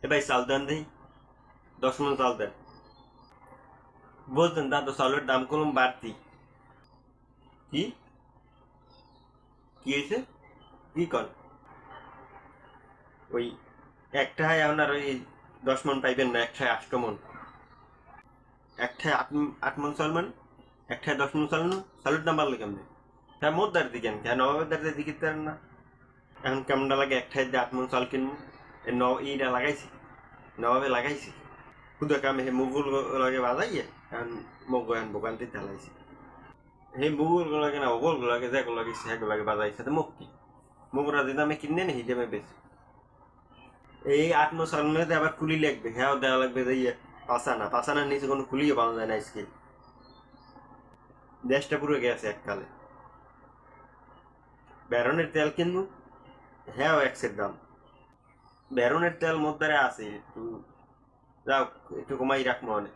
এ ভাই চাল দেন দেই 10 মণ চাল দেন। বলতেন দাদা চালের দাম কলম বাড়তি। কি কি হয়েছে? কি কন? ওই একটায় আপনার ওই 10 মণ পাইবেন না, একটায় 8 মণ। একটায় 8 মণ চাল মানে একটায় 10 মণ চাল না, চালের দাম বাড়লো কেমনে? হ্যাঁ মোদ্দার দিকেন হ্যাঁ নবাবের দ্বারে দিকে পারেন না। এখন কেমনটা লাগে একটায় দিয়ে 8 মণ চাল কিনবো? ইটা লাগাইছি, নবাবে লাগাইছি শুধু কামে হে মুগুল লাগে বাজাইয়ে এখন মগ এখন ভোগান্তি চালাইছি। সেই মুগুল গুলাকে না ওগল গুলাকে যে গুলাকে সেগুলাকে বাজাইছে তো মুখ কি মুগুরা যে দামে কিনে নি সেই দামে বেশি। এই 8 মণ চাল মধ্যে আবার কুলি লাগবে, হ্যাঁ দেওয়া লাগবে যে ইয়ে পাসানার নিচে কোনো কুলিও পাওয়া যায় না স্কিল। দেশটা পুরো গেছে এককালে। ব্যারনের তেল কিনবো, হ্যাঁ একসের দাম। ব্যারনের তেল মধ্যে আছে একটু যাও একটু কমাই রাখবো অনেক।